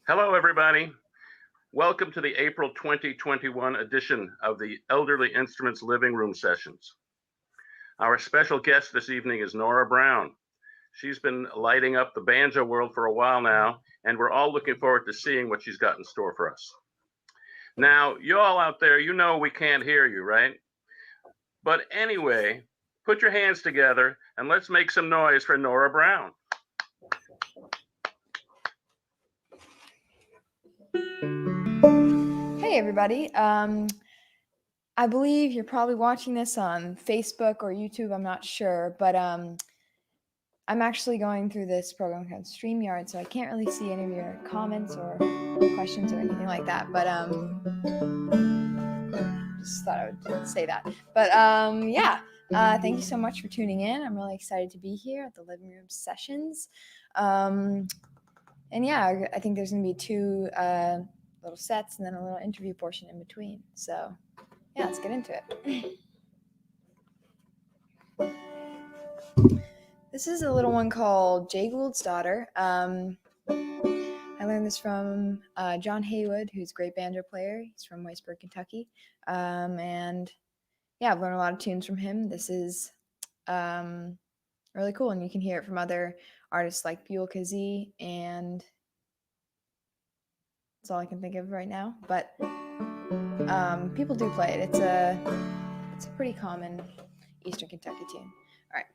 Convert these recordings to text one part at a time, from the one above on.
Hello, everybody. Welcome to the April 2021 edition of the Elderly Instruments Living Room Sessions. Our special guest this evening is Nora Brown. She's been lighting up the banjo world for a while now, and we're all looking forward to seeing what she's got in store for us. Now, you all out there, you know we can't hear you, right? But anyway, put your hands together and let's make some noise for Nora Brown. Hey everybody. I believe you're probably watching this on Facebook or YouTube, I'm not sure, but I'm actually going through this program called StreamYard, so I can't really see any of your comments or questions or anything like that, but just thought I would say that. But thank you so much for tuning in. I'm really excited to be here at the Living Room Sessions. And yeah, I think there's going to be two little sets and then a little interview portion in between. So yeah, let's get into it. This is a little one called Jay Gould's Daughter. I learned this from John Haywood, who's a great banjo player. He's from Whitesburg, Kentucky. And yeah, I've learned a lot of tunes from him. This is really cool, and you can hear it from other artists like Buell Kazee, and that's all I can think of right now. But people do play it. It's a pretty common Eastern Kentucky tune. All right.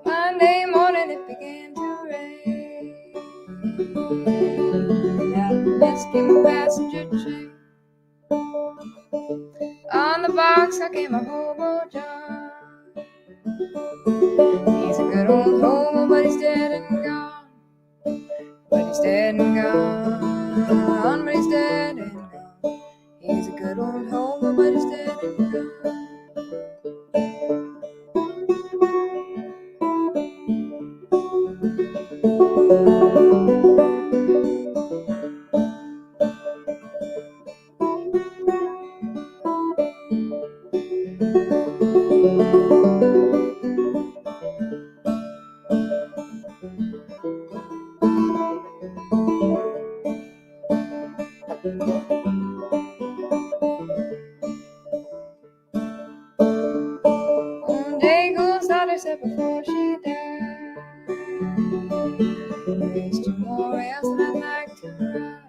Monday morning it began to rain. Out of the mist came a passenger train. On the box I came a hobo John. He's a good old hobo, but he's dead and gone. But he's dead and gone. But he's dead and gone. He's a good old hobo, but he's dead and gone. Jay Gould's daughter said before she died, there's two more rails that I'd like to ride.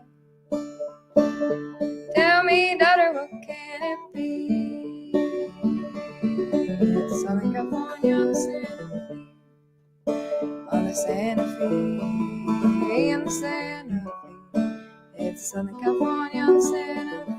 Tell me, daughter, what can it be? It's Southern California on the Santa Fe, on the Santa Fe, on the Santa Fe. It's Southern California on the Santa Fe.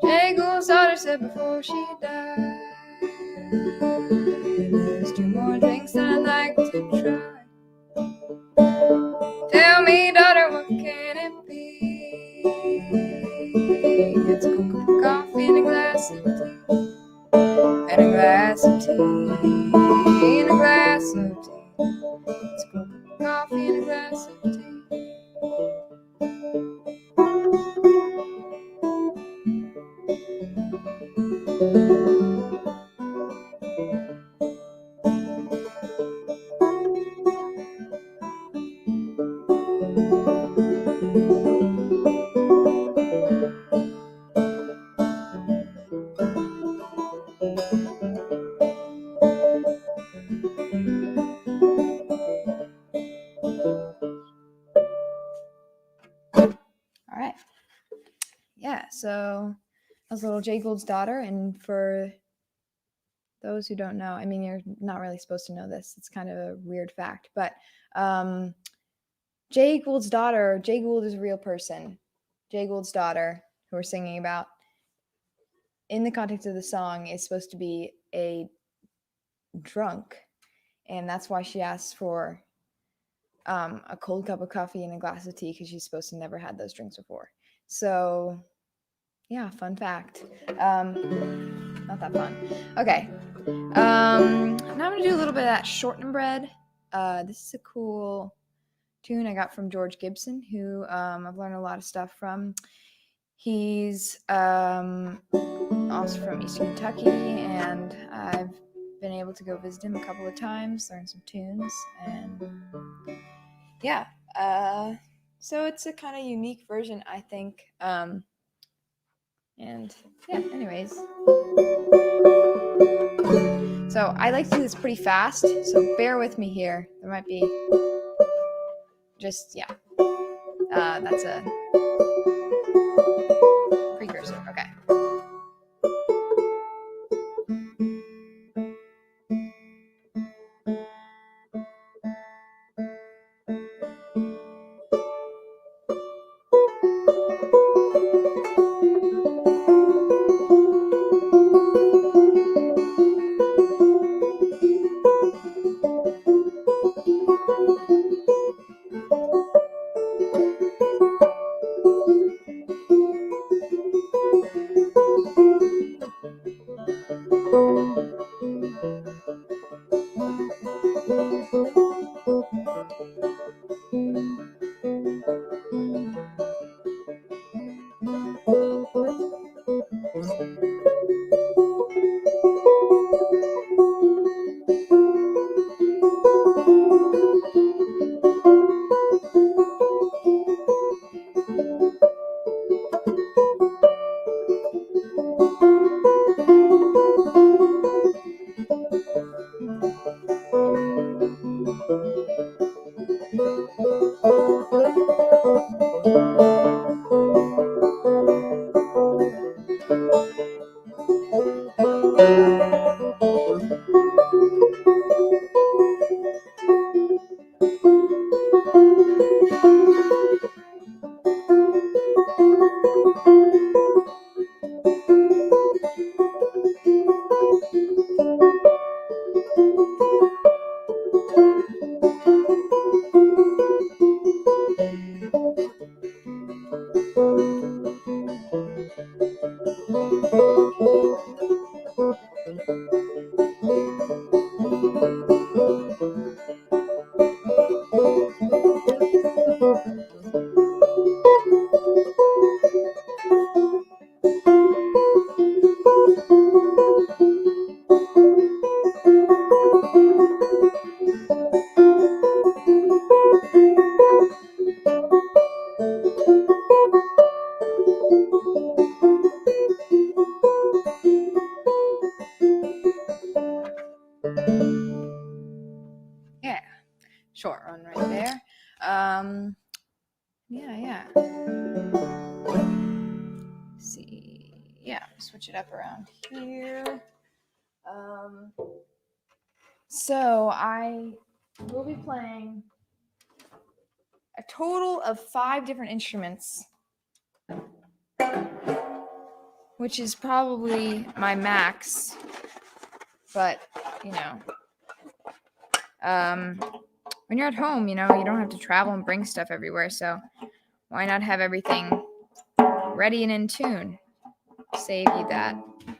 Jay Gould's daughter said before she died, there's two more drinks that I'd like to try. Tell me, daughter, what can it be? It's Coca coffee and a glass of tea, and a glass of tea, and a glass of tea. It's Coca coffee and a glass of tea. So I was little Jay Gould's daughter, and for those who don't know, I mean, you're not really supposed to know this. It's kind of a weird fact, but Jay Gould's daughter, Jay Gould is a real person. Jay Gould's daughter, who we're singing about, in the context of the song, is supposed to be a drunk, and that's why she asks for a cold cup of coffee and a glass of tea, because she's supposed to never had those drinks before. So yeah, fun fact. Not that fun. Okay. Now I'm gonna do a little bit of that shortening bread. This is a cool tune I got from George Gibson, who I've learned a lot of stuff from. He's also from Eastern Kentucky, and I've been able to go visit him a couple of times, learn some tunes, and yeah. So it's a kind of unique version, I think. And yeah, anyways. So I like to do this pretty fast, so bear with me here. There might be just, yeah. That's a precursor. Okay. Yeah, short run right there. Yeah. Let's see, yeah, switch it up around here. So I will be playing a total of 5 different instruments, which is probably my max, but when you're at home, you don't have to travel and bring stuff everywhere, so why not have everything ready and in tune? Save you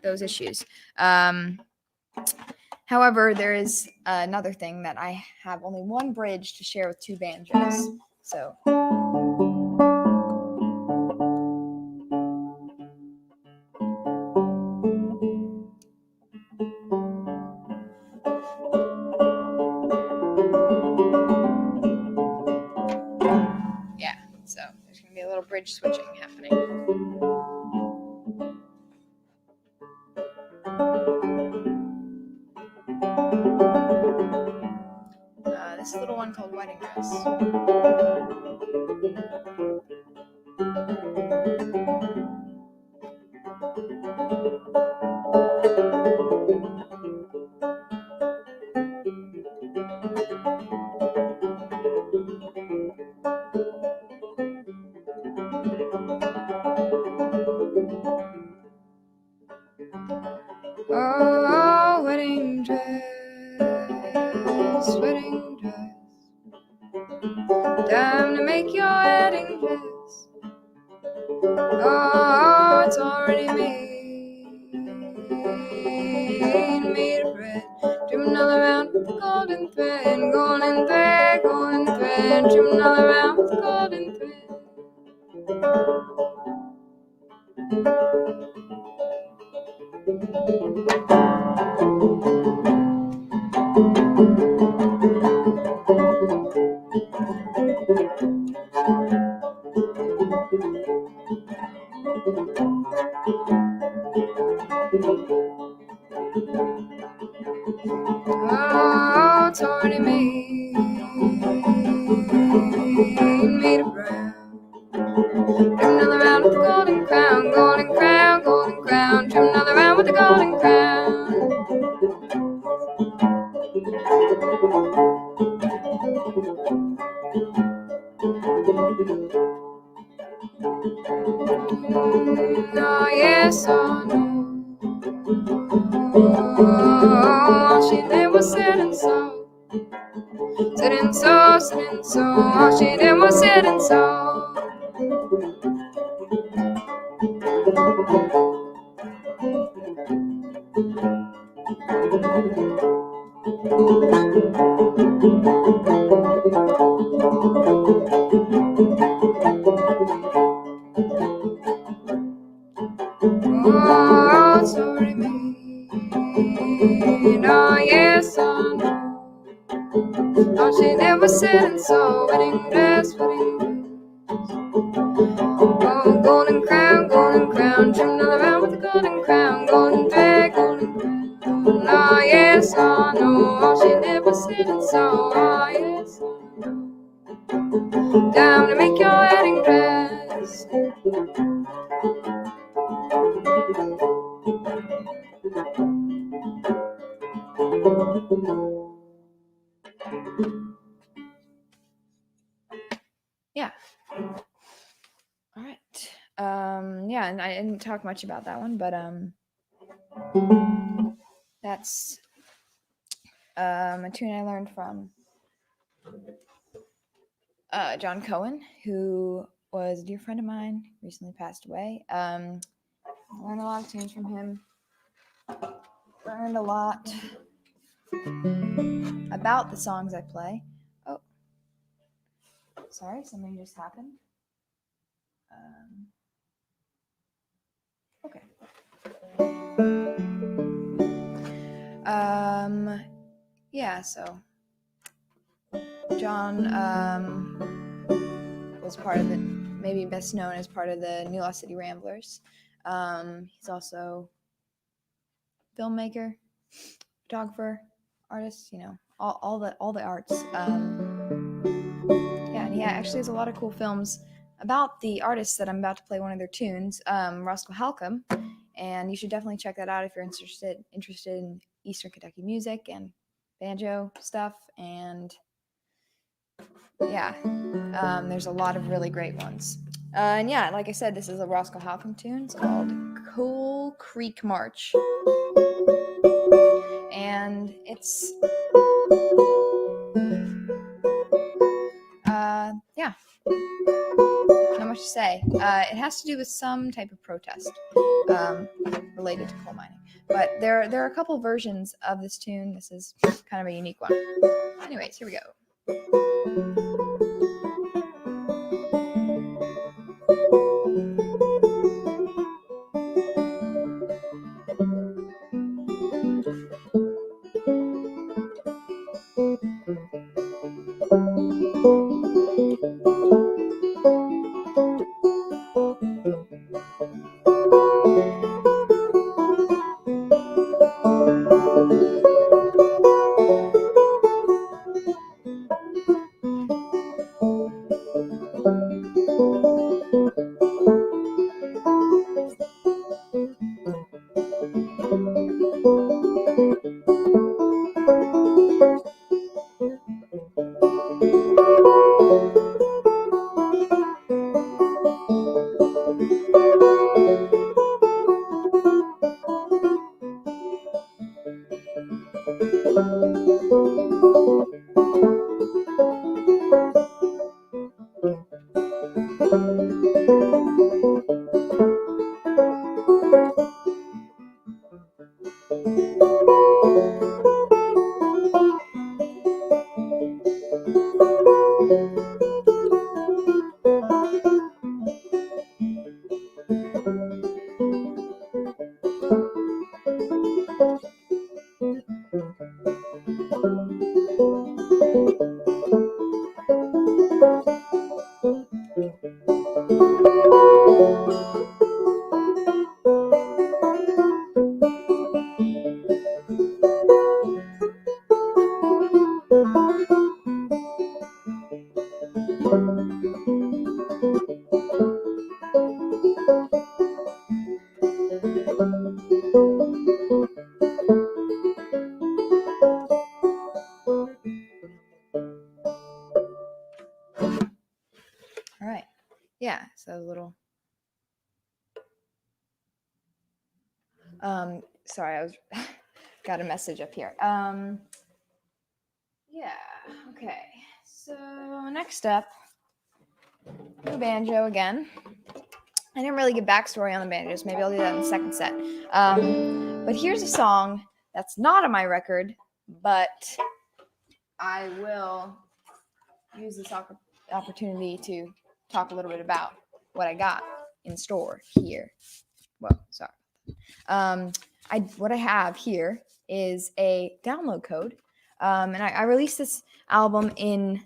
those issues. However, there is another thing, that I have only one bridge to share with 2 banjos. So yeah, so there's going to be a little bridge switching happening. This little one called Wedding Dress. wedding dress. Time to make your wedding dress. Oh, it's already made of red. Trim another round with the golden thread, golden thread, golden thread. Trim another round with the golden thread. Oh, it's already made of brown. Trim another round with the golden crown, golden crown, golden crown. Trim another round with the golden crown. Oh, yes, oh, no. All she did was sit and sew. Sit and sew, sit and sew. All she did was sit and sew. Oh, it's already made. Oh, yes, oh, no. All she did was sit and sew. Wedding dress, wedding dress. Oh, golden crown, trim another round with the golden crown, golden thread, golden crown. Oh, yes, oh, no, all she did was sit and sew. Oh, yes, oh, no. Time to make your wedding dress. Yeah. All right. Yeah, and I didn't talk much about that one, but that's a tune I learned from John Cohen, who was a dear friend of mine, recently passed away. I learned a lot of tunes from him. Learned a lot about the songs I play. Oh, sorry, something just happened. Okay. Yeah, so John was part of the, maybe best known as part of the new Lost City Ramblers. He's also filmmaker, photographer, artist, you know, all the arts. Yeah, and he actually has a lot of cool films about the artists that I'm about to play one of their tunes, Roscoe Halcomb, and you should definitely check that out if you're interested in Eastern Kentucky music and banjo stuff. And yeah, there's a lot of really great ones. And yeah, like I said, this is a Roscoe Halcomb tune. It's called Coal Creek March, and it's yeah, not much to say. It has to do with some type of protest related to coal mining, but there are a couple versions of this tune. This is kind of a unique one. Anyways, here we go. yeah, so a little. Sorry, I was got a message up here. Yeah, okay. So next up, the banjo again. I didn't really give backstory on the banjos. Maybe I'll do that in the second set. But here's a song that's not on my record, but I will use this opportunity to talk a little bit about what I got in store here. Well, sorry. What I have here is a download code, and I released this album in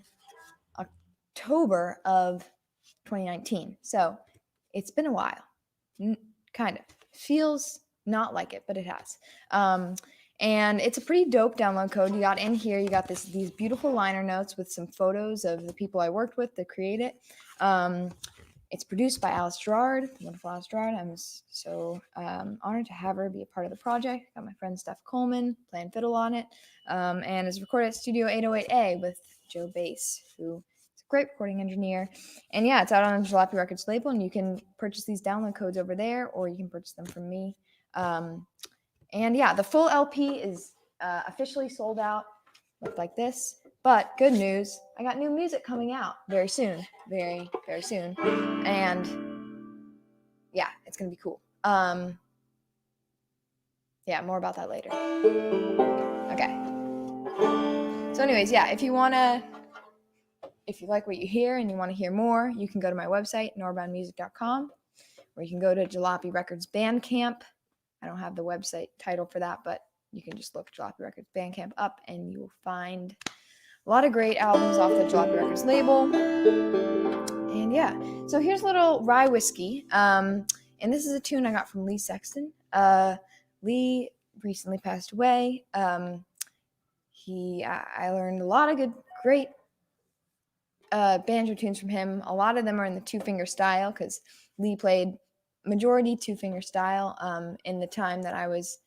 October of 2019. So it's been a while, kind of. Feels not like it, but it has. And it's a pretty dope download code. You got in here, you got these beautiful liner notes with some photos of the people I worked with to create it. It's produced by Alice Gerard, the wonderful Alice Gerard. I'm so honored to have her be a part of the project. Got my friend Steph Coleman playing fiddle on it. And it's recorded at Studio 808A with Joe Bass, who is a great recording engineer. And yeah, it's out on the Jalopy Records label, and you can purchase these download codes over there, or you can purchase them from me. And yeah, the full LP is officially sold out. Looked like this. But good news, I got new music coming out very soon. Very, very soon. And yeah, it's going to be cool. Yeah, more about that later. Okay. So anyways, yeah, if you like what you hear and you want to hear more, you can go to my website, norabrownmusic.com, or you can go to Jalopy Records Bandcamp. I don't have the website title for that, but you can just look Jalopy Records Bandcamp up and you will find a lot of great albums off the Jalopy Records label. And yeah, so here's a little rye whiskey. And this is a tune I got from Lee Sexton. Lee recently passed away. I learned a lot of great banjo tunes from him. A lot of them are in the two-finger style because Lee played majority two-finger style in the time that I was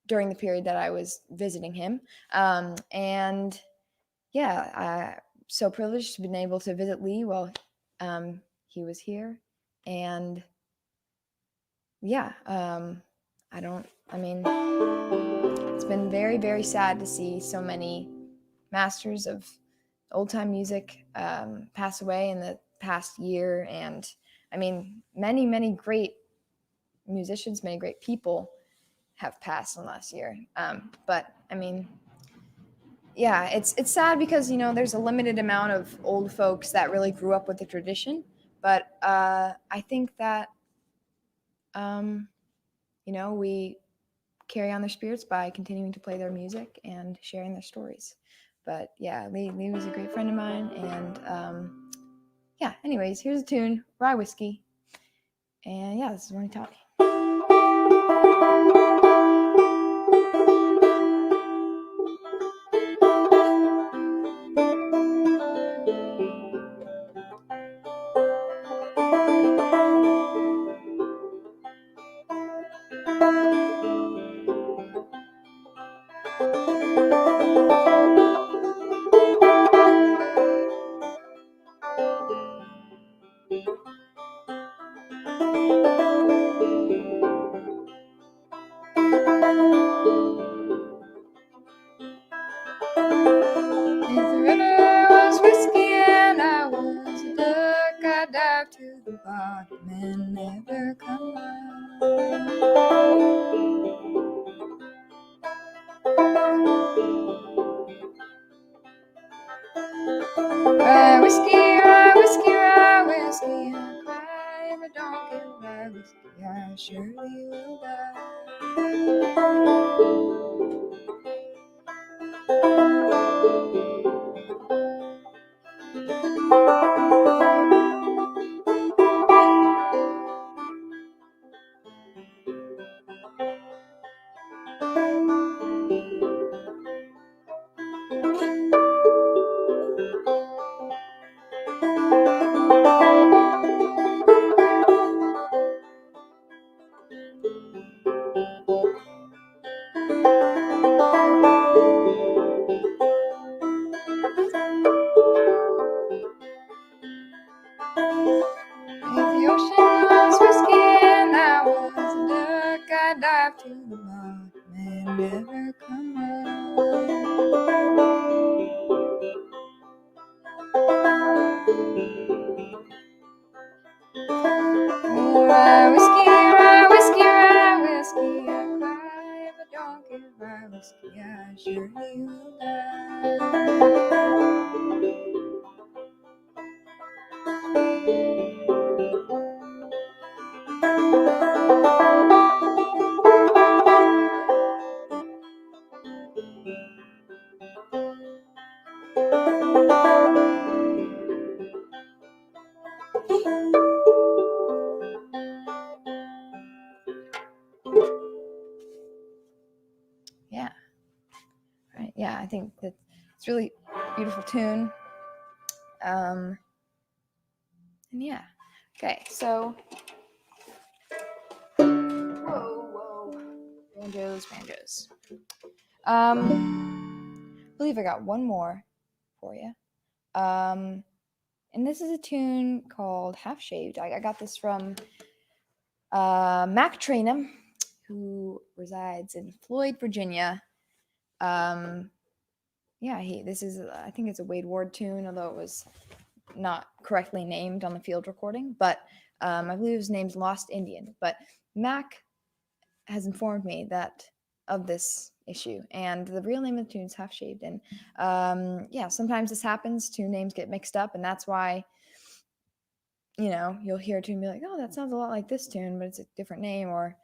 during the period that I was visiting him. And yeah, I'm so privileged to have been able to visit Lee while he was here. And yeah, it's been very, very sad to see so many masters of old-time music pass away in the past year. And I mean, many, many great musicians, many great people have passed in the last year. But I mean, yeah, it's sad because, there's a limited amount of old folks that really grew up with the tradition. But I think that, we carry on their spirits by continuing to play their music and sharing their stories. But yeah, Lee was a great friend of mine. And yeah, anyways, here's a tune, Rye Whiskey. And yeah, this is Ronnie Toddy. To the bottom and never come out. Rye whiskey, rye whiskey, rye whiskey, I'll cry if I don't get rye whiskey, I surely will die. Yeah, surely will Yeah. Right. Yeah, I think that it's really beautiful tune. And yeah. Okay, so whoa. Banjos. I believe I got one more for you. And this is a tune called Half Shaved. I got this from Mac Trainum, who resides in Floyd, Virginia. Yeah, this is, I think it's a Wade Ward tune, although it was not correctly named on the field recording, but I believe his name's Lost Indian. But Mac has informed me that of this issue, and the real name of the tune is Half Shaved. And yeah, sometimes this happens, two names get mixed up, and that's why, you know, you'll hear a tune and be like, oh, that sounds a lot like this tune, but it's a different name, or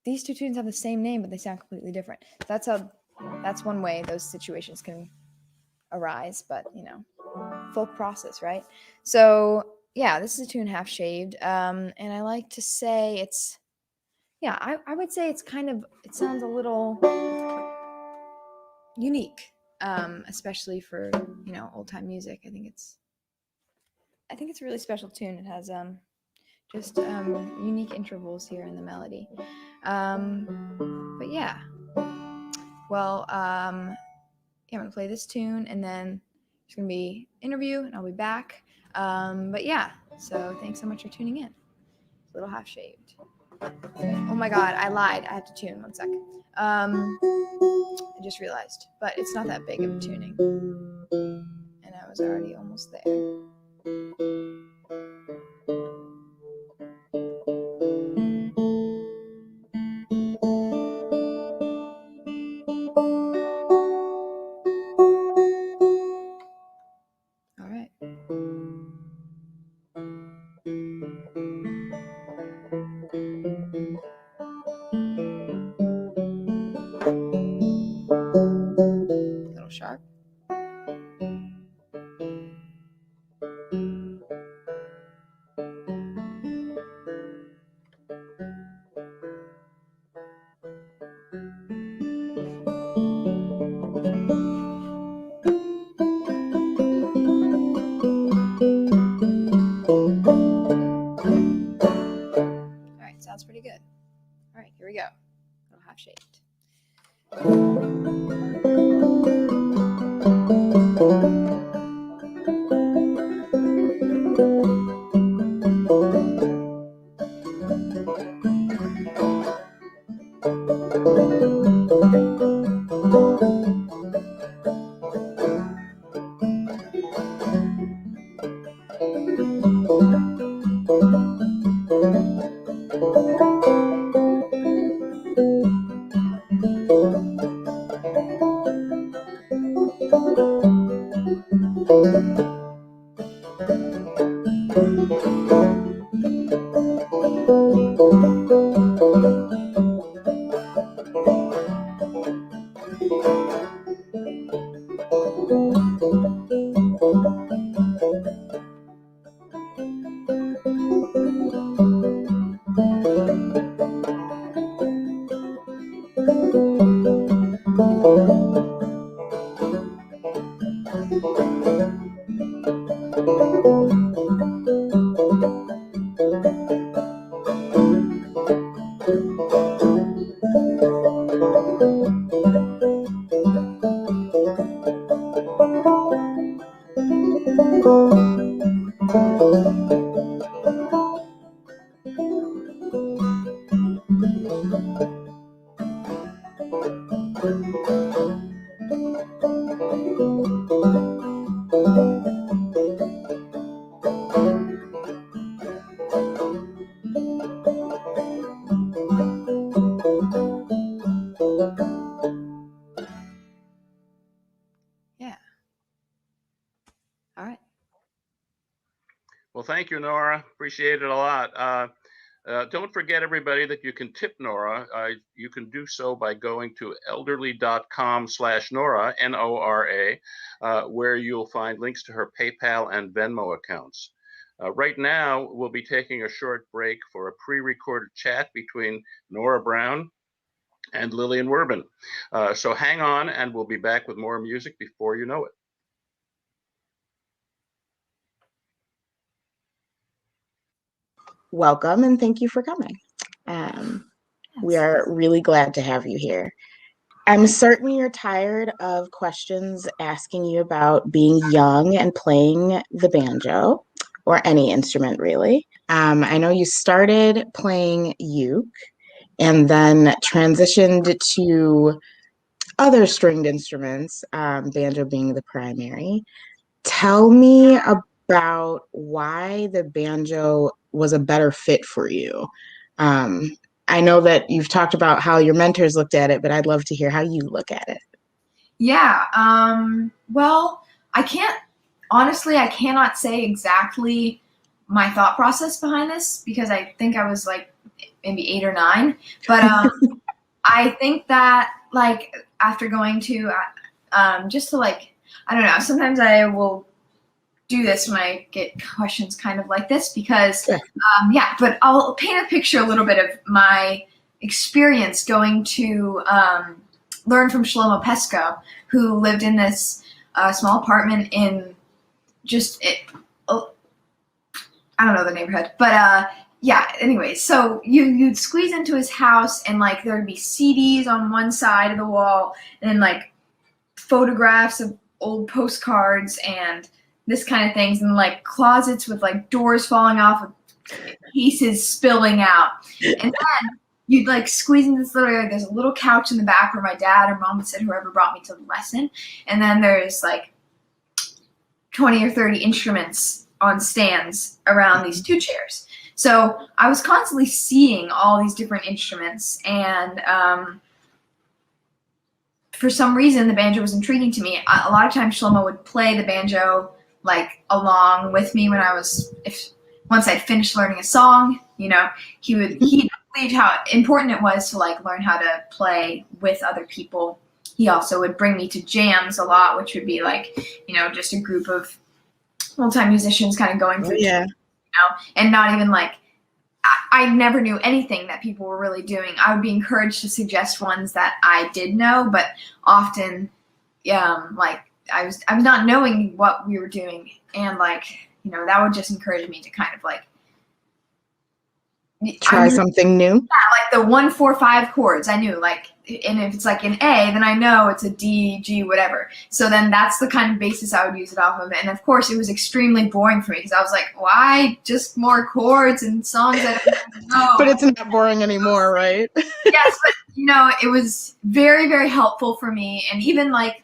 these two tunes have the same name, but they sound completely different. That's one way those situations can arise, but you know, full process, right? So yeah, this is a tune Half Shaved, and I like to say it's, yeah, I would say it's kind of, it sounds a little unique, especially for, you know, old time music. I think it's a really special tune. It has just unique intervals here in the melody. But yeah, well, yeah, I'm gonna play this tune, and then there's gonna be interview, and I'll be back. But yeah, so thanks so much for tuning in. It's a little Half Shaved. Oh my god, I lied. I have to tune. 1 second. I just realized, but it's not that big of a tuning, and I was already almost there. All right. A little sharp. All right, sounds pretty good. All right, here we go. A little Half Shaved. Well, thank you, Nora. Appreciate it a lot. Don't forget, everybody, that you can tip Nora. You can do so by going to elderly.com/Nora, Nora, where you'll find links to her PayPal and Venmo accounts. Right now, we'll be taking a short break for a pre-recorded chat between Nora Brown and Lillian Werbin. So hang on, and we'll be back with more music before you know it. Welcome, and thank you for coming. We are really glad to have you here. I'm certain you're tired of questions asking you about being young and playing the banjo, or any instrument really. I know you started playing uke and then transitioned to other stringed instruments, banjo being the primary. Tell me about why the banjo was a better fit for you. I know that you've talked about how your mentors looked at it, but I'd love to hear how you look at it. Yeah. Well, I cannot say exactly my thought process behind this because I think I was like maybe 8 or 9. But I think that like after going to just to like, I don't know, sometimes I will do this when I get questions kind of like this because, but I'll paint a picture a little bit of my experience going to learn from Shlomo Pesco, who lived in this small apartment in I don't know the neighborhood, but anyway, so you'd squeeze into his house and like there'd be CDs on one side of the wall and like photographs of old postcards and this kind of things, and like closets with like doors falling off with pieces spilling out. And then you'd like squeeze into this little area. There's a little couch in the back where my dad or mom would sit, whoever brought me to the lesson. And then there's like 20 or 30 instruments on stands around these 2 chairs. So I was constantly seeing all these different instruments, and for some reason the banjo was intriguing to me. A lot of times Shlomo would play the banjo like along with me when once I'd finished learning a song, he believed how important it was to like learn how to play with other people. He also would bring me to jams a lot, which would be like, just a group of old-time musicians kind of going through, and not even like, I never knew anything that people were really doing. I would be encouraged to suggest ones that I did know, but often, like I was not knowing what we were doing, and like, that would just encourage me to kind of like try something new. Yeah, like the 1, 4, 5 chords I knew, like, and if it's like an A, then I know it's a D, G, whatever. So then that's the kind of basis I would use it off of. And of course, it was extremely boring for me because I was like, why just more chords and songs that I don't know? But it's not boring anymore, right? Yes, but it was very, very helpful for me. And even like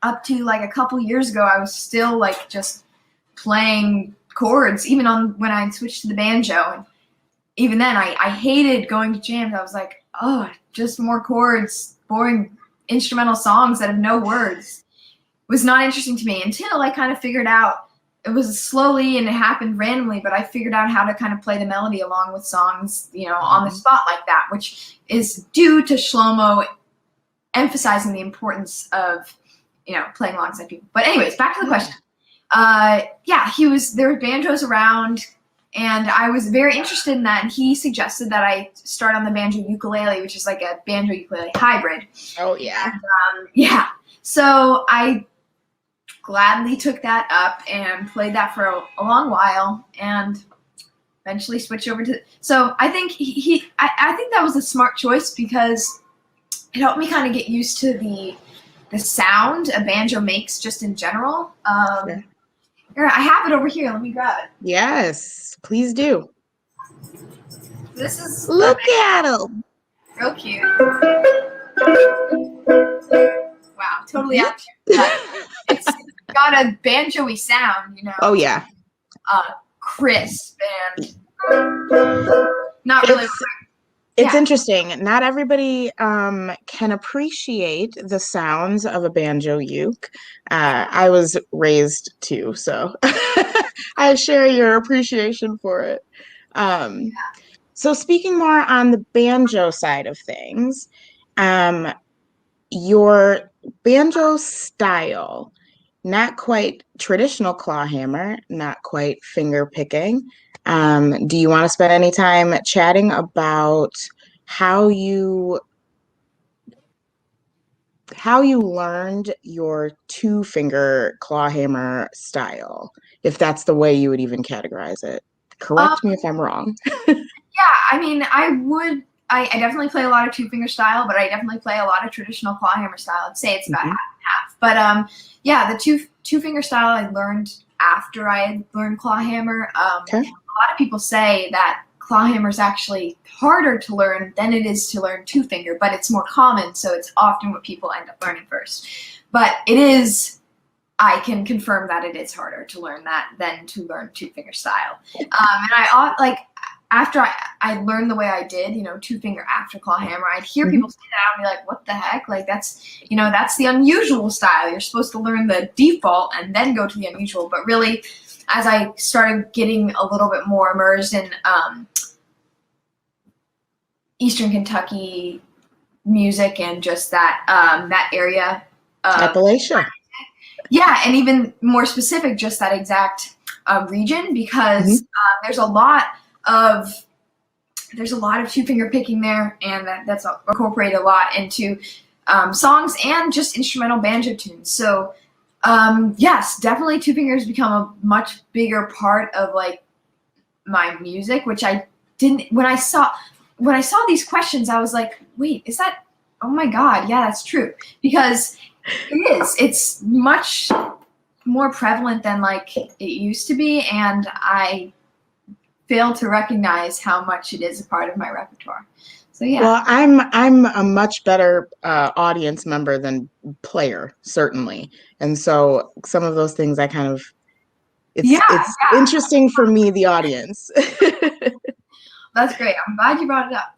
up to like a couple years ago, I was still like just playing chords, even when I switched to the banjo. And even then, I hated going to jams. I was like, oh, just more chords, boring instrumental songs that have no words. It was not interesting to me until I kind of figured out, it was slowly and it happened randomly, but I figured out how to kind of play the melody along with songs, on the spot like that, which is due to Shlomo emphasizing the importance of, playing alongside people. But anyways, back to the question. There were banjos around, and I was very interested in that, and he suggested that I start on the banjo ukulele, which is like a banjo ukulele hybrid. Oh, yeah. And, so I gladly took that up and played that for a long while, and eventually switched over to. So I think I think that was a smart choice because it helped me kind of get used to the sound a banjo makes just in general. Sure. Here, I have it over here. Let me grab it. Yes, please do. This is Look at him. real cute. Wow, totally out. It's got a banjo-y sound, Oh yeah. Crisp and not really. It's interesting. Not everybody can appreciate the sounds of a banjo uke. I was raised too, so I share your appreciation for it. So speaking more on the banjo side of things, your banjo style, not quite traditional clawhammer, not quite finger picking. Do you want to spend any time chatting about how you learned your two-finger clawhammer style, if that's the way you would even categorize it? Correct me if I'm wrong. Yeah, I mean, I definitely play a lot of two-finger style, but I definitely play a lot of traditional clawhammer style. I'd say it's about half and half. But yeah, the two-finger style I learned after I had learned clawhammer. Okay. A lot of people say that clawhammer is actually harder to learn than it is to learn two-finger, but it's more common, so it's often what people end up learning first. But it is, I can confirm that it is harder to learn that than to learn two-finger style. And I like, after I learned the way I did, you know, two-finger after clawhammer, I'd hear people say that and be like, what the heck? Like, that's, you know, that's the unusual style. You're supposed to learn the default and then go to the unusual. But really, as I started getting a little bit more immersed in Eastern Kentucky music and just that that area. Appalachia. Yeah, and even more specific, just that exact region, because there's a lot of two-finger picking there, and that's incorporated a lot into songs and just instrumental banjo tunes. So yes, definitely two-finger has become a much bigger part of like my music, which I didn't, when I saw these questions, I was like, wait, is that, oh my God, yeah, that's true. Because it's much more prevalent than like it used to be, and I fail to recognize how much it is a part of my repertoire. So yeah. Well, I'm a much better audience member than player, certainly. And so some of those things I kind of, it's interesting for me, the audience. That's great. I'm glad you brought it up.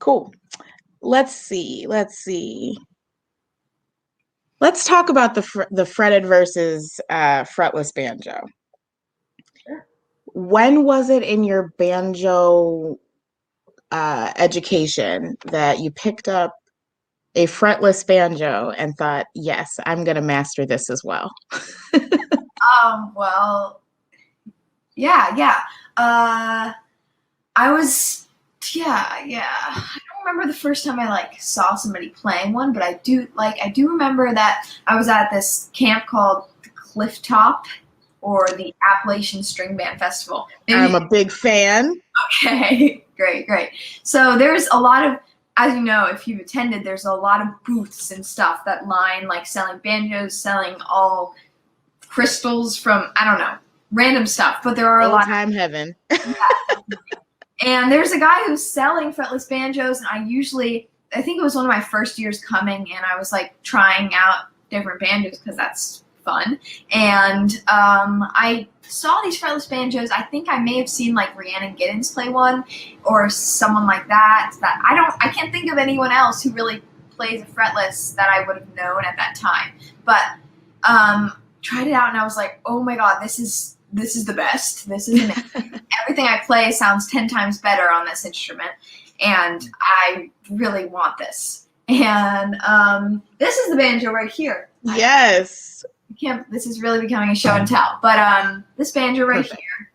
Cool. Let's see. Let's talk about the fretted versus fretless banjo. Sure. When was it in your banjo education that you picked up a fretless banjo and thought, yes, I'm going to master this as well? Well, yeah. I was, I don't remember the first time I like saw somebody playing one, but I do remember that I was at this camp called the Cliff Top, or the Appalachian String Band Festival. I'm a big fan. Okay, great. So there's a lot of, as you know, if you've attended, there's a lot of booths and stuff that line like selling banjos, selling all crystals from, I don't know, random stuff, but there are a lot of time heaven. And there's a guy who's selling fretless banjos, and I think it was one of my first years coming, and I was like trying out different banjos because that's fun. And I saw these fretless banjos. I think I may have seen like Rhiannon Giddens play one, or someone like that. I can't think of anyone else who really plays a fretless that I would have known at that time. But tried it out, and I was like, oh my God, this is the best. This is amazing. Everything I play sounds 10 times better on this instrument, and I really want this. And this is the banjo right here. Yes. This is really becoming a show and tell. But this banjo right here.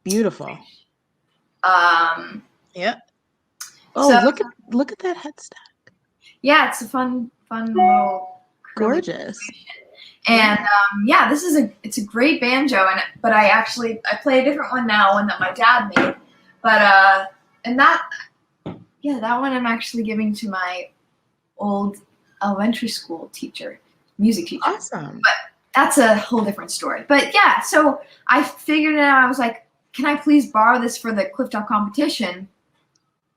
Beautiful. Yeah. Oh, so, look at that headstock. Yeah, it's a fun little gorgeous. And this is it's a great banjo, but I play a different one now, one that my dad made. But and that one I'm actually giving to my old elementary school teacher, music teacher. Awesome. But that's a whole different story. But yeah, so I figured it out. I was like, can I please borrow this for the Clifftop competition?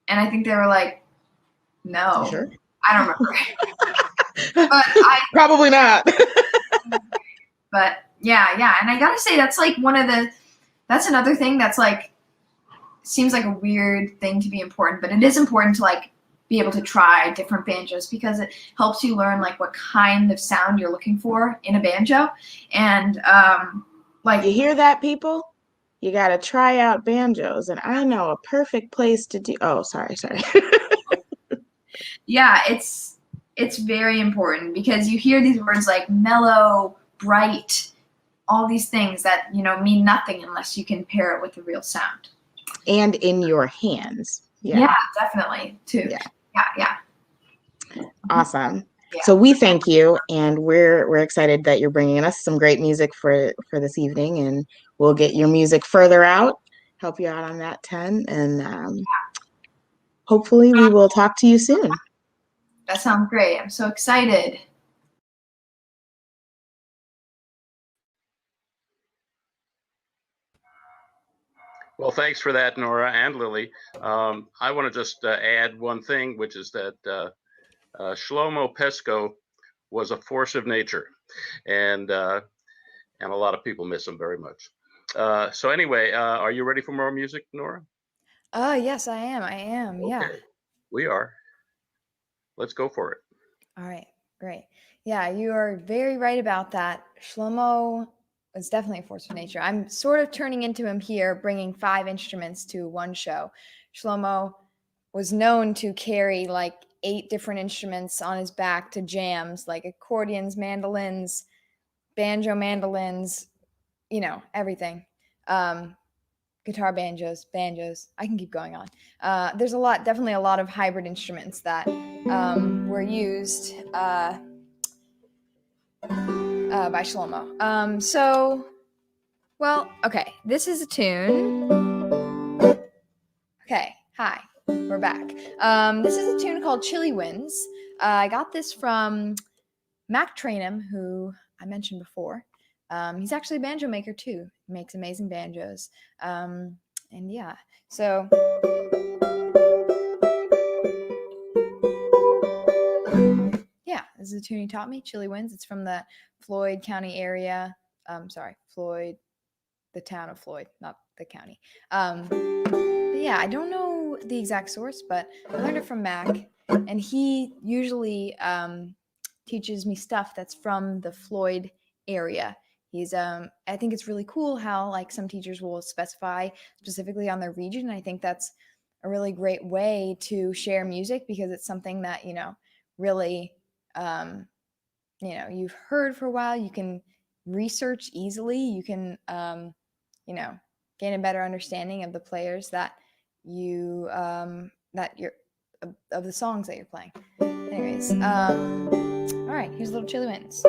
And I think they were like, no. Sure. I don't remember. But probably not. But yeah. And I gotta say, that's like that's another thing that's like, seems like a weird thing to be important, but it is important to like be able to try different banjos, because it helps you learn like what kind of sound you're looking for in a banjo. And like, you hear that, people? You got to try out banjos, and I know a perfect place to do. Oh, sorry. Yeah, it's very important because you hear these words like mellow, bright, all these things that, you know, mean nothing unless you can pair it with a real sound. And in your hands. Yeah, definitely too. Yeah. Awesome. Yeah. So we thank you, and we're excited that you're bringing us some great music for this evening, and we'll get your music further out, help you out on that 10, and hopefully we will talk to you soon. That sounds great. I'm so excited. Well, thanks for that, Nora and Lily. I want to just add one thing, which is that Shlomo Pesco was a force of nature, and a lot of people miss him very much. So anyway, are you ready for more music, Nora? Yes, I am. Yeah. Okay, we are. Let's go for it. All right, great. Yeah, you are very right about that. Shlomo is definitely a force of nature. I'm sort of turning into him here, bringing 5 instruments to one show. Shlomo was known to carry like 8 different instruments on his back to jams, like accordions, mandolins, banjo mandolins, you know, everything. Guitar banjos. I can keep going on. There's definitely a lot of hybrid instruments that were used by Shlomo. Okay, this is a tune. Okay, hi, we're back. This is a tune called Chilly Winds. I got this from Mac Trainham, who I mentioned before. He's actually a banjo maker too. He makes amazing banjos. And yeah, so yeah, this is a tune he taught me, Chilly Winds. It's from the Floyd County area. Floyd, the town of Floyd, not the county. But yeah, I don't know the exact source, but I learned it from Mac, and he usually teaches me stuff that's from the Floyd area. He's I think it's really cool how like some teachers will specify specifically on their region. I think that's a really great way to share music because it's something that, you know, really you know, you've heard for a while. You can research easily. You can you know, gain a better understanding of the players that you of the songs that you're playing. Anyways, all right, here's a little Chilly Winds.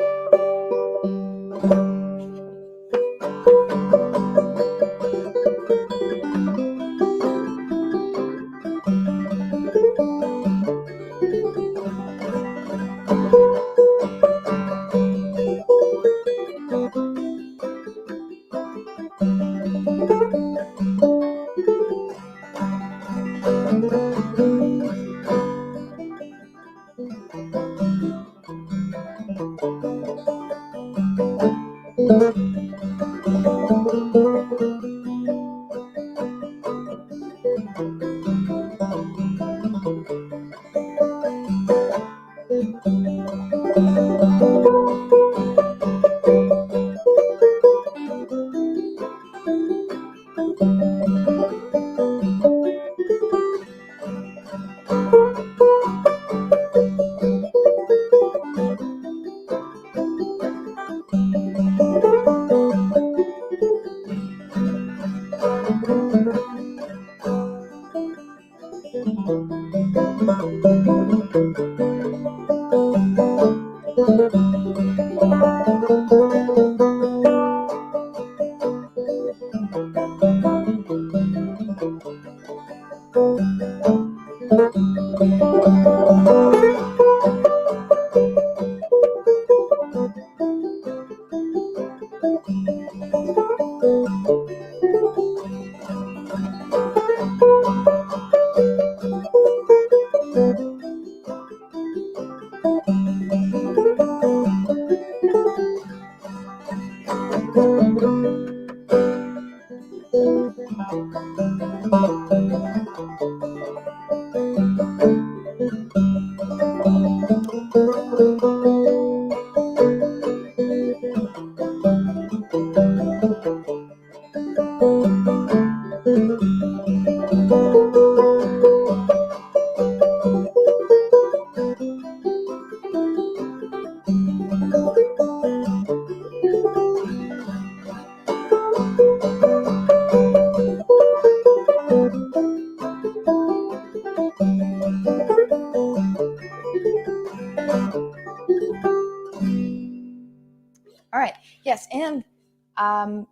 Yes, and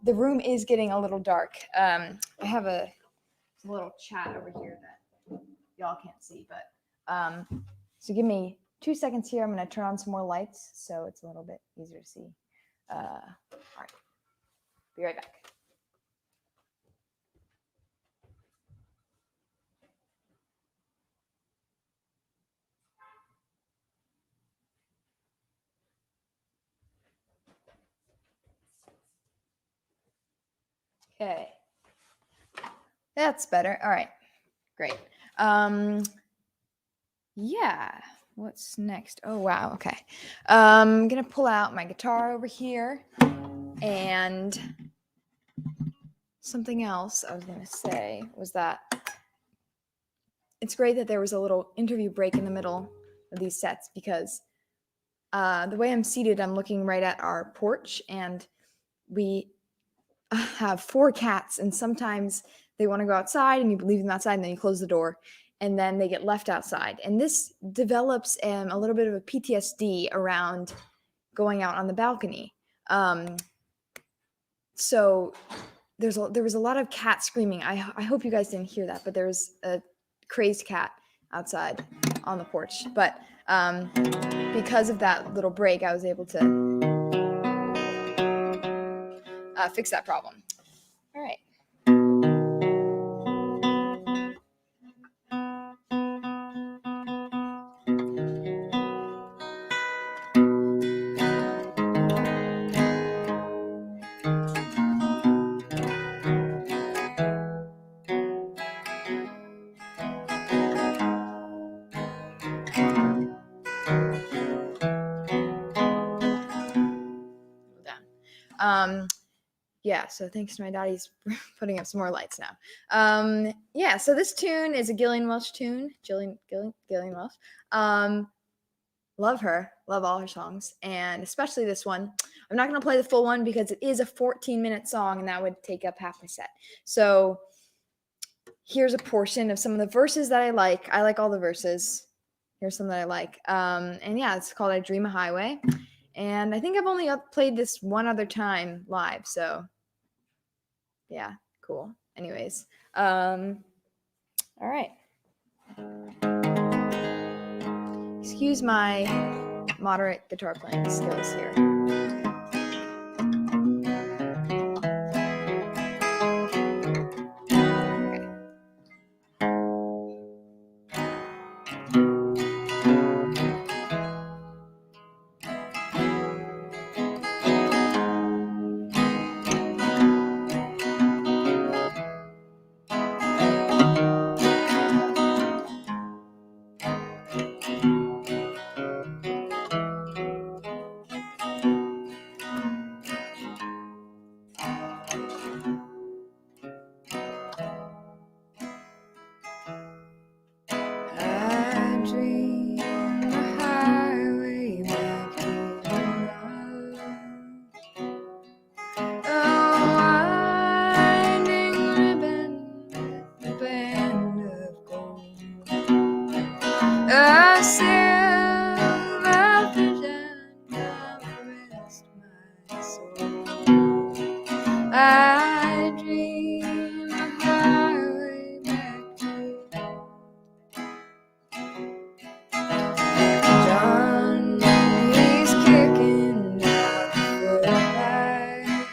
the room is getting a little dark. I have a little chat over here that y'all can't see, but so give me 2 seconds here. I'm going to turn on some more lights so it's a little bit easier to see. All right, be right back. Okay, that's better. All right, great. Yeah, what's next? Oh, wow, okay. I'm gonna pull out my guitar over here, and something else I was gonna say was that it's great that there was a little interview break in the middle of these sets, because the way I'm seated, I'm looking right at our porch, and we have 4 cats, and sometimes they want to go outside and you leave them outside and then you close the door and then they get left outside. And this develops a little bit of a PTSD around going out on the balcony. So there was a lot of cat screaming. I hope you guys didn't hear that, but there was a crazed cat outside on the porch. But because of that little break, I was able to fix that problem. All right. Yeah, so thanks to my daddy's putting up some more lights now. Yeah, so this tune is a Gillian Welch tune. Gillian Welch. Love her, love all her songs, and especially this one. I'm not going to play the full one because it is a 14-minute song, and that would take up half my set. So here's a portion of some of the verses that I like. I like all the verses. Here's some that I like. And yeah, it's called I Dream a Highway. And I think I've only played this one other time live, so yeah, cool. Anyways, all right. Excuse my moderate guitar playing skills here. I dream a highway back to John. He's kicking out the lights.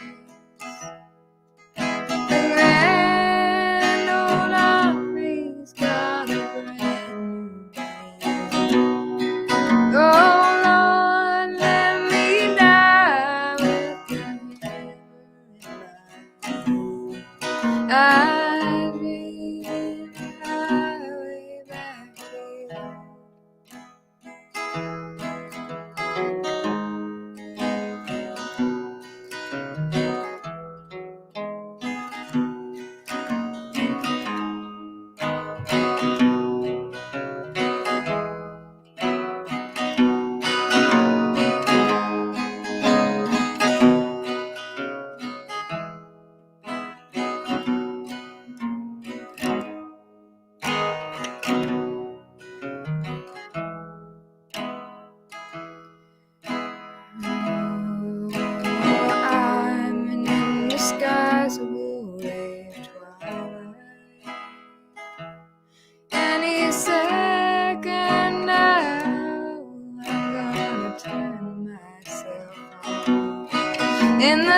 The grand old Opry's got a brand new band. Oh Lord, let me die with the hammer in my hand. I dream a highway back to you.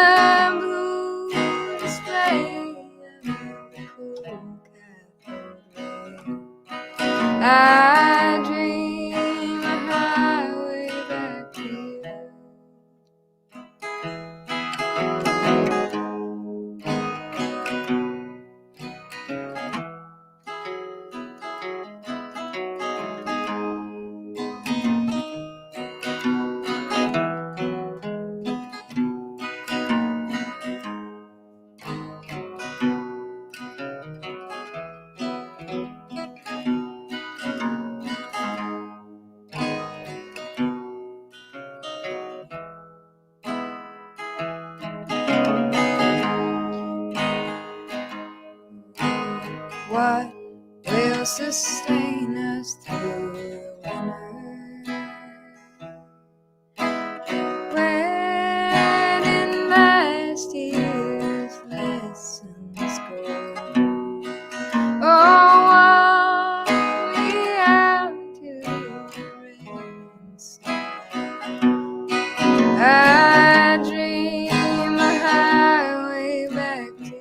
the blue display of the cool cathode ray. I dream a highway back to you. What will sustain us through the winter? When in last year's lessons go, oh, walk me out to the rain and snow. I dream a highway back to you.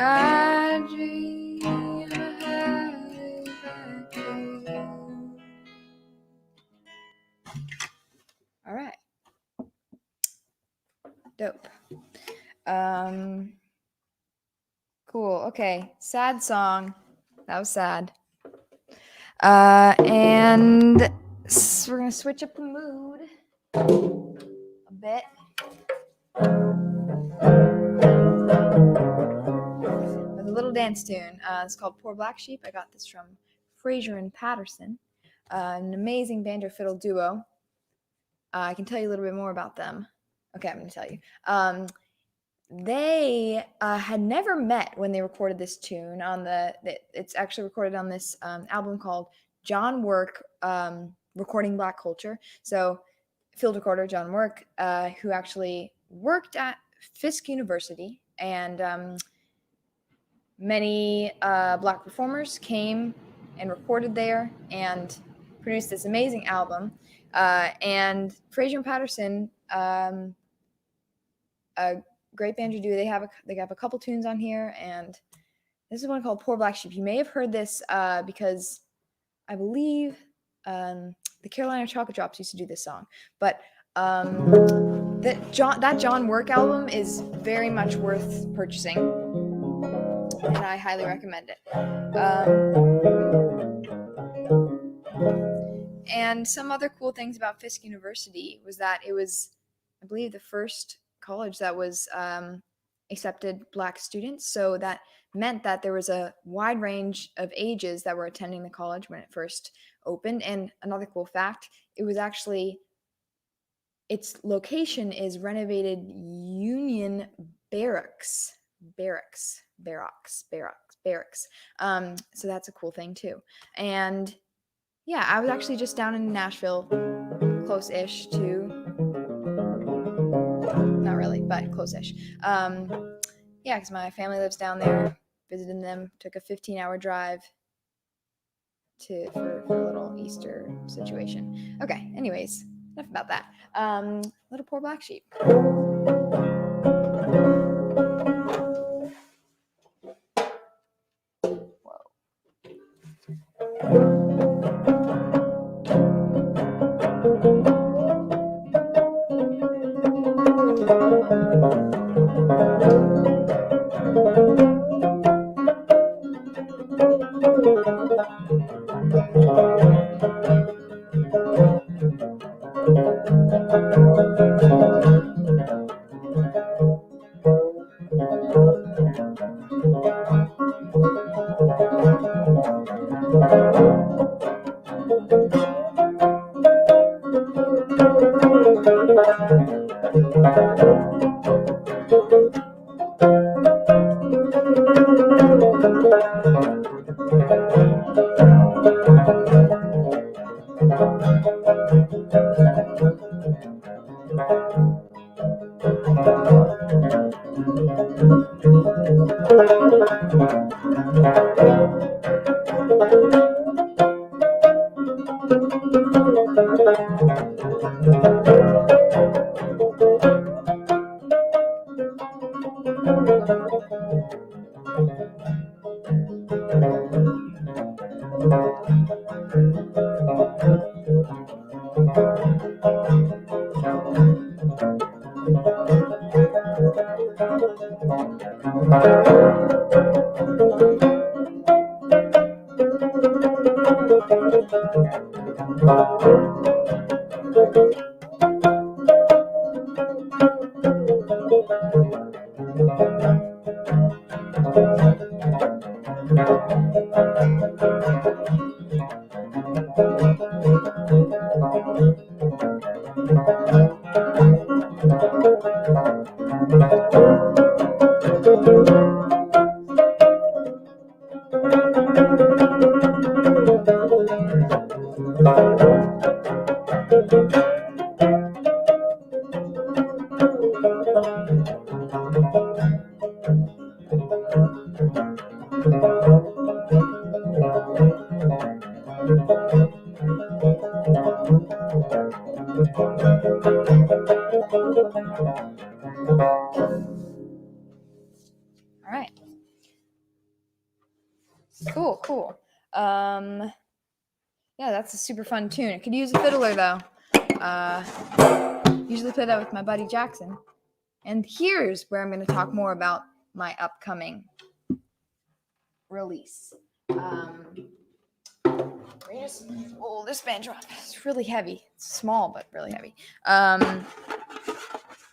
I dream a highway back to you. All right. Dope. Cool. Okay. Sad song. That was sad. And we're gonna switch up the mood a bit. With a little dance tune. It's called Poor Black Sheep. I got this from Fraser and Patterson, an amazing banjo fiddle duo. I can tell you a little bit more about them. Okay, I'm going to tell you. They had never met when they recorded this tune on it's actually recorded on this album called John Work Recording Black Culture. So field recorder John Work, who actually worked at Fisk University, and many black performers came and recorded there and produced this amazing album. And Fraser and Patterson, a great banjo duo. They have a couple tunes on here, and this is one called Poor Black Sheep. You may have heard this because I believe the Carolina Chocolate Drops used to do this song. But that John Work album is very much worth purchasing, and I highly recommend it. And some other cool things about Fisk University was that it was, I believe, the first college that was accepted black students. So that meant that there was a wide range of ages that were attending the college when it first opened. And another cool fact, it was actually, its location is renovated Union barracks. So that's a cool thing too. And yeah, I was actually just down in Nashville, close-ish to, not really, but close-ish. Yeah, because my family lives down there. Visited them, took a 15-hour drive for a little Easter situation. Okay, anyways, enough about that. Little Poor Black Sheep. Whoa. All right. Cool. Yeah, that's a super fun tune. It could use a fiddler though. Usually play that with my buddy Jackson. And here's where I'm going to talk more about my upcoming release. This banjo is really heavy. It's small but really heavy.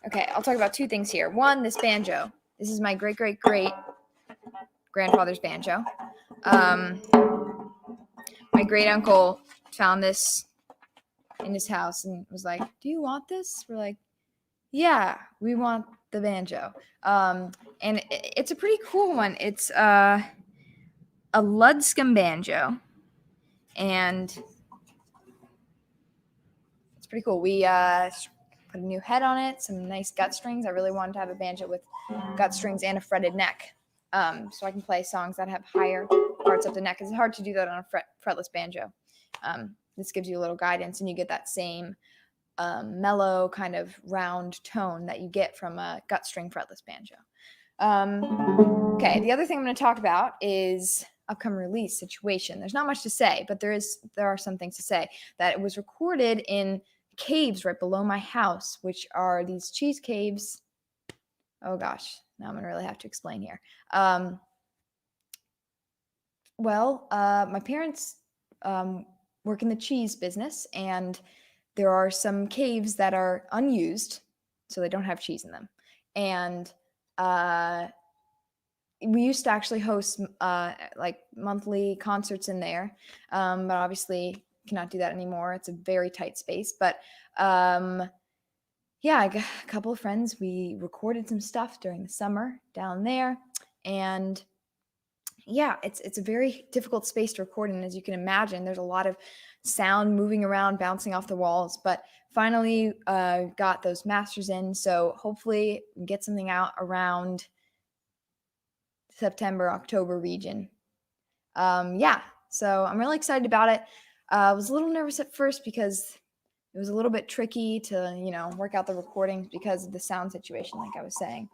Okay, I'll talk about two things here. One, this banjo. This is my great grandfather's banjo. My great uncle found this in his house and was like, "Do you want this?" We're like, "Yeah, we want the banjo." And it's a pretty cool one. It's a Ludscombe banjo, and it's pretty cool. We put a new head on it, some nice gut strings. I really wanted to have a banjo with gut strings and a fretted neck, so I can play songs that have higher parts of the neck. It's hard to do that on a fretless banjo. This gives you a little guidance, and you get that same mellow kind of round tone that you get from a gut string fretless banjo. Okay, the other thing I'm going to talk about is upcoming release Situation. There's not much to say, but there are some things to say. That it was recorded in caves right below my house, which are these cheese caves. Oh gosh, now I'm going to really have to explain here. My parents work in the cheese business, and there are some caves that are unused, so they don't have cheese in them. And we used to actually host like monthly concerts in there, but obviously cannot do that anymore. It's a very tight space. But I got a couple of friends. We recorded some stuff during the summer down there, and yeah, it's a very difficult space to record in. As you can imagine, there's a lot of sound moving around, bouncing off the walls, but finally got those masters in. So hopefully we can get something out around September, October region. So I'm really excited about it. I was a little nervous at first because it was a little bit tricky to, work out the recordings because of the sound situation, like I was saying.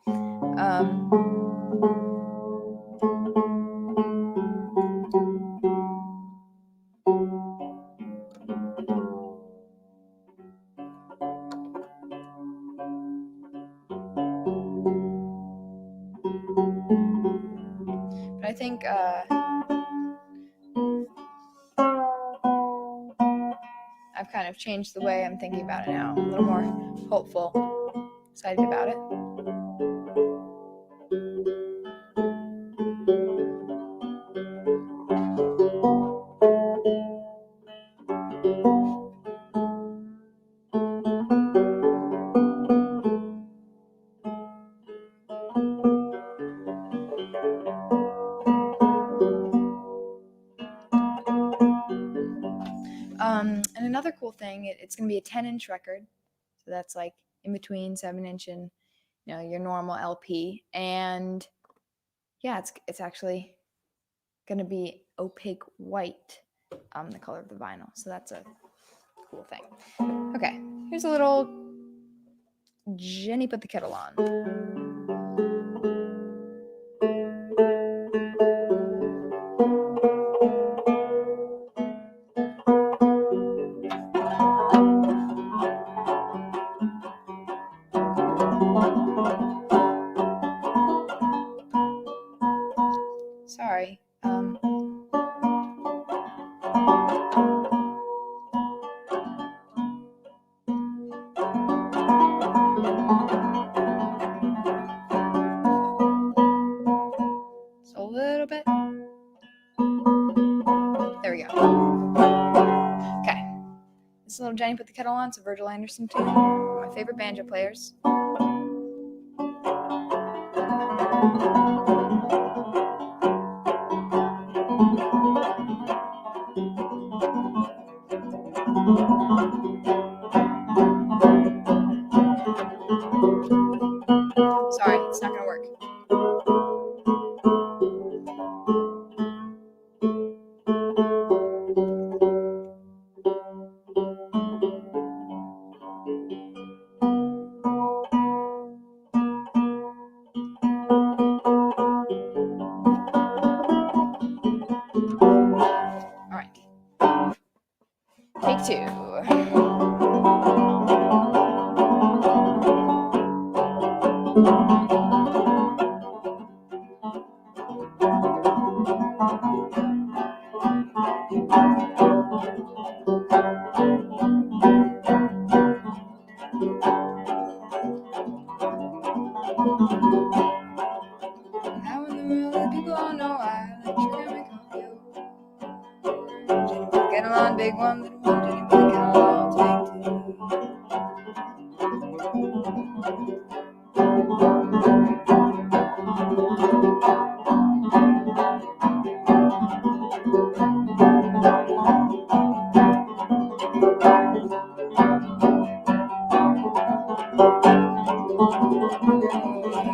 think I've kind of changed the way I'm thinking about it now. I'm a little more hopeful, excited about it. And another cool thing, it's going to be a 10-inch record. So that's like in between 7-inch and, you know, your normal LP. And yeah, it's actually going to be opaque white, the color of the vinyl. So that's a cool thing. Okay, here's a little Jenny Put the Kettle On. Sorry. So a little bit. There we go. Okay. This little Jenny Put the Kettle On. It's a Virgil Anderson tune. One of my favorite banjo players. Sorry, it's not gonna work. All right. Take two. How in the world do people all know I like sugar and coffee? Get along, big one, little one, Jenny Put the Kettle On, take two.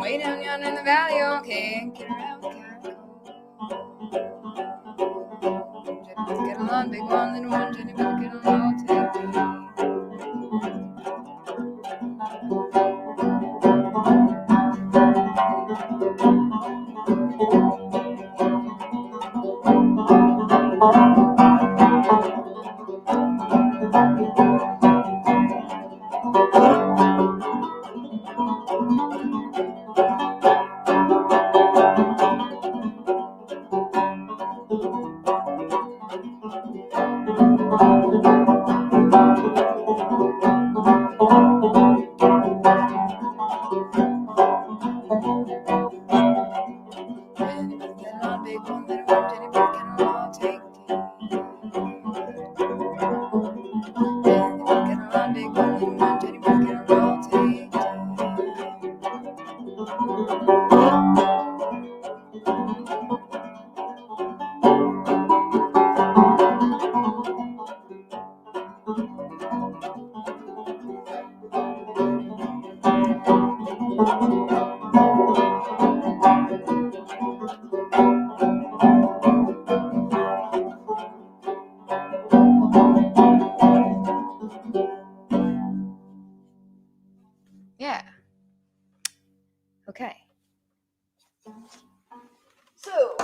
Way down yonder in the valley, okay, get around the caracol. Jenny Put the Kettle On, big one, little one, Jenny Put the Kettle On, take two. Jenny Put the Kettle On, big one, little one, Jenny Put the Kettle On, take two. Jenny Put the Kettle On, big one, little one, Jenny Put the Kettle On, take two. Yeah. Okay. So,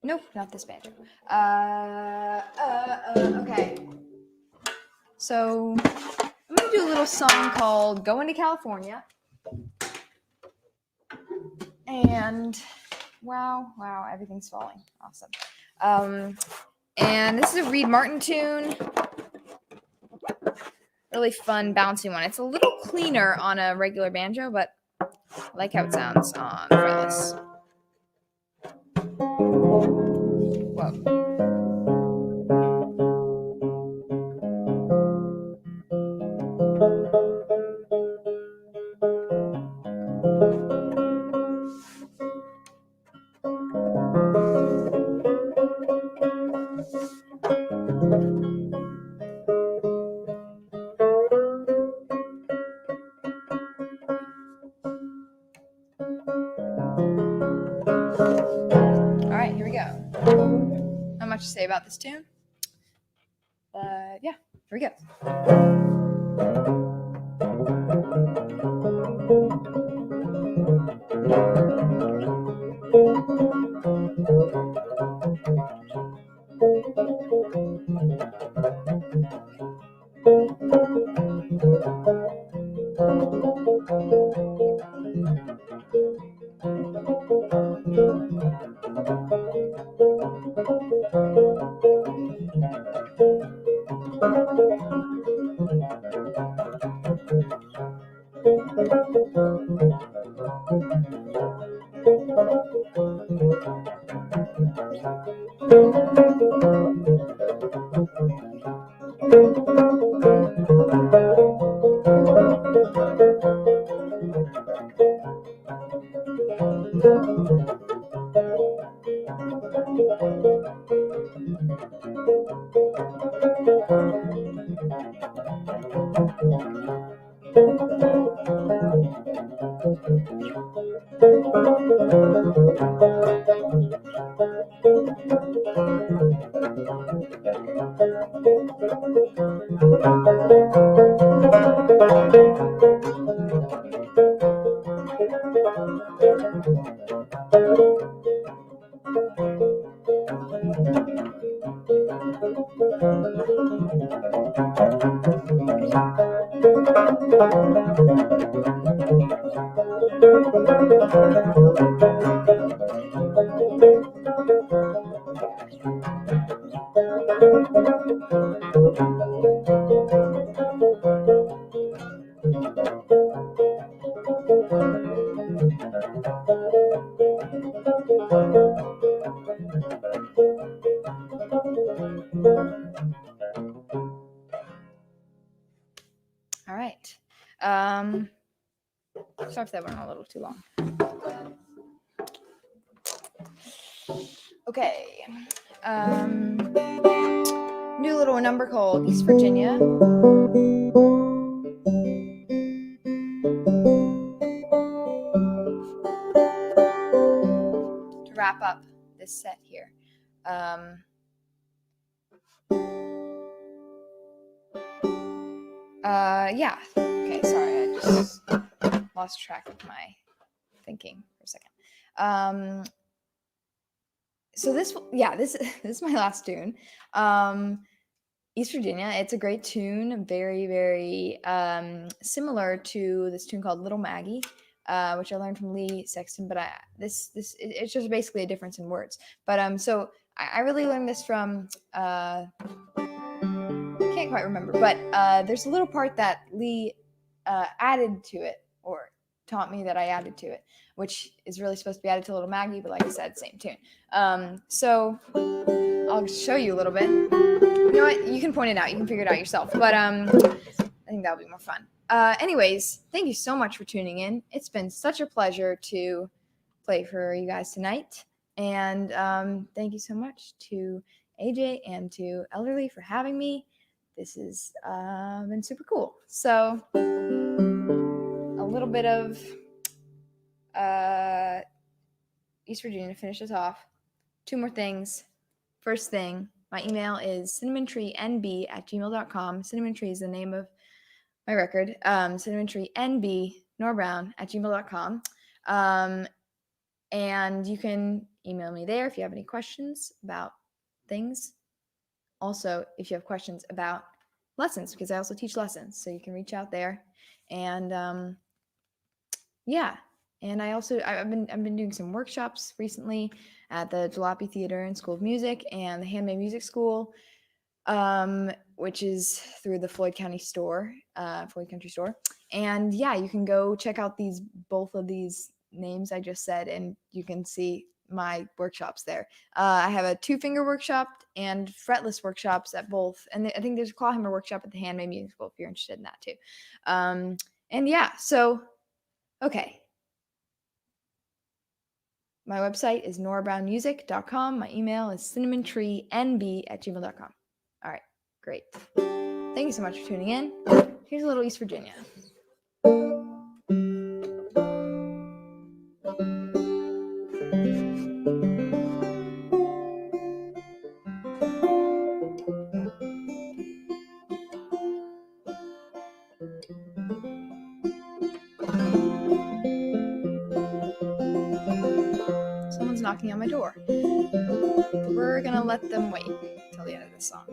nope, not this banjo. Okay. So, I'm gonna do a little song called "Going to California," and wow, everything's falling. Awesome. And this is a Reed Martin tune. Really fun, bouncy one. It's a little cleaner on a regular banjo, but I like how it sounds on fretless. Whoa. All right, here we go. Not much to say about this tune, but yeah, here we go. All right. Sorry if that went on a little too long. Okay. New little number called East Virginia. To wrap up this set here. Yeah. Okay, sorry, I just lost track of my thinking for a second. So this is my last tune. East Virginia, it's a great tune, very, very similar to this tune called Little Maggie, which I learned from Lee Sexton, but it's just basically a difference in words. But so I really learned this from can't quite remember, but there's a little part that Lee added to it, or taught me that I added to it, which is really supposed to be added to Little Maggie, but like I said, same tune. So I'll show you a little bit. You know what? You can point it out. You can figure it out yourself. But I think that'll be more fun. Anyways, thank you so much for tuning in. It's been such a pleasure to play for you guys tonight. And thank you so much to AJ and to Elderly for having me. This has been super cool. So a little bit of East Virginia to finish us off. 2 more things. First thing, my email is cinnamon-tree-nb@gmail.com. Cinnamon Tree is the name of my record. cinnamon-tree-nb, Nora Brown @gmail.com. And you can email me there if you have any questions about things. Also, if you have questions about lessons, because I also teach lessons. So you can reach out there. And yeah. And I've been doing some workshops recently at the Jalopy Theater and School of Music and the Handmade Music School, which is through the Floyd Country Store. And yeah, you can go check out both of these names I just said, and you can see my workshops there. I have a 2-finger workshop and fretless workshops at both, and I think there's a clawhammer workshop at the Handmade Music School if you're interested in that too. And yeah, so okay. My website is norabrownmusic.com. My email is cinnamon-tree-nb@gmail.com. All right, great. Thank you so much for tuning in. Here's a little East Virginia. Someone's knocking on my door. We're gonna let them wait till the end of this song.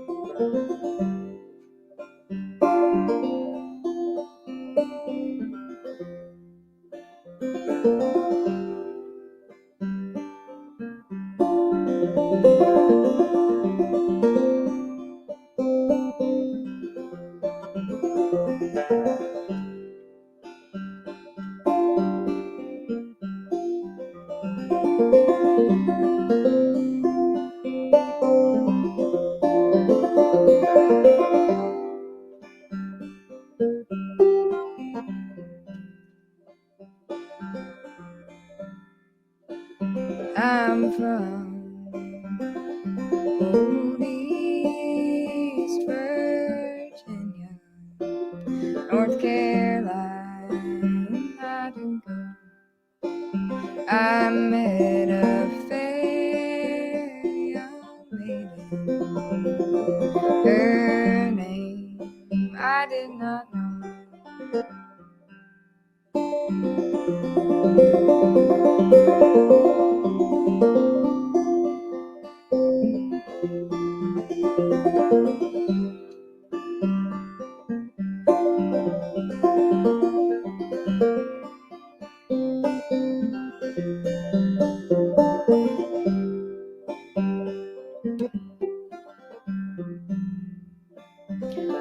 I'm from old East Virginia, North Carolina to go. I met a fair young lady. Her name I did not know.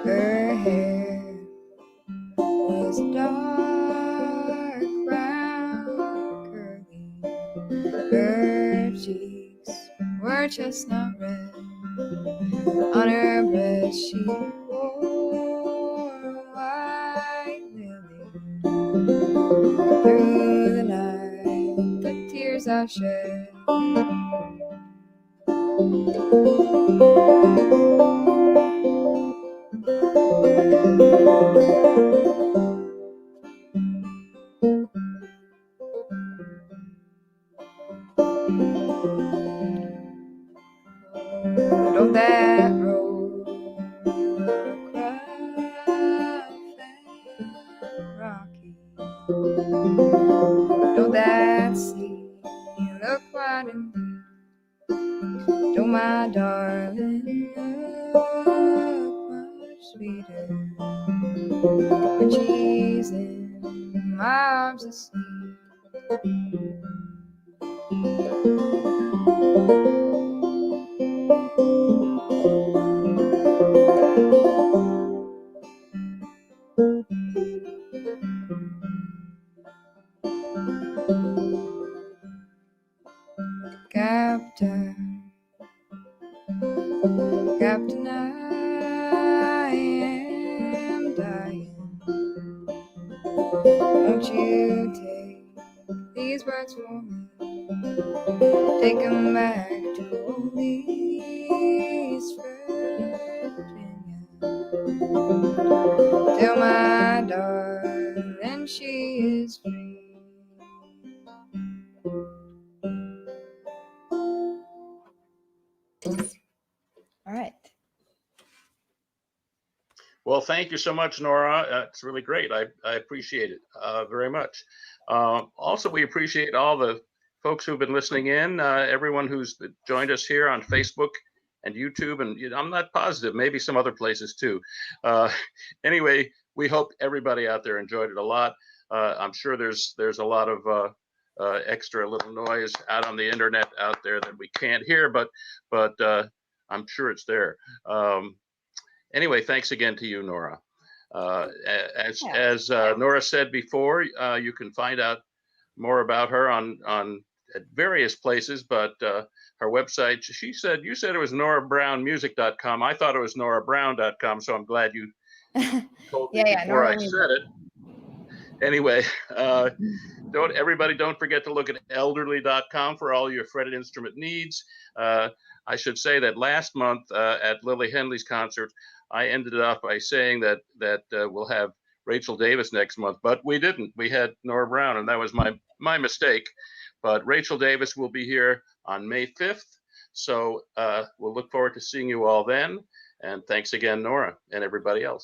Her hair was dark brown curly. Her cheeks were chestnut red. On her breast she wore a white lily. Through the night the tears I shed. Don't that road look rough and rocky? Don't that sea look wide and deep? Don't my darling look much sweeter when she's in my arms asleep? Captain, I am dying. Won't you take these words for me? Take them back to old East Virginia. Tell my darling she is free. All right. Well, thank you so much, Nora. It's really great. I appreciate it very much. Also, we appreciate all the folks who've been listening in, everyone who's joined us here on Facebook and YouTube, and I'm not positive, maybe some other places too. Anyway, we hope everybody out there enjoyed it a lot. I'm sure there's a lot of extra little noise out on the internet out there that we can't hear, but I'm sure it's there. Anyway, thanks again to you, Nora. As Nora said before, you can find out more about her on at various places, but her website, you said it was norabrownmusic.com. I thought it was norabrown.com, so I'm glad you told me before I said it. Anyway, don't forget to look at elderly.com for all your fretted instrument needs. I should say that last month at Lily Henley's concert, I ended up by saying that we'll have Rachel Davis next month, but we didn't. We had Nora Brown, and that was my mistake. But Rachel Davis will be here on May 5th, so we'll look forward to seeing you all then. And thanks again, Nora, and everybody else.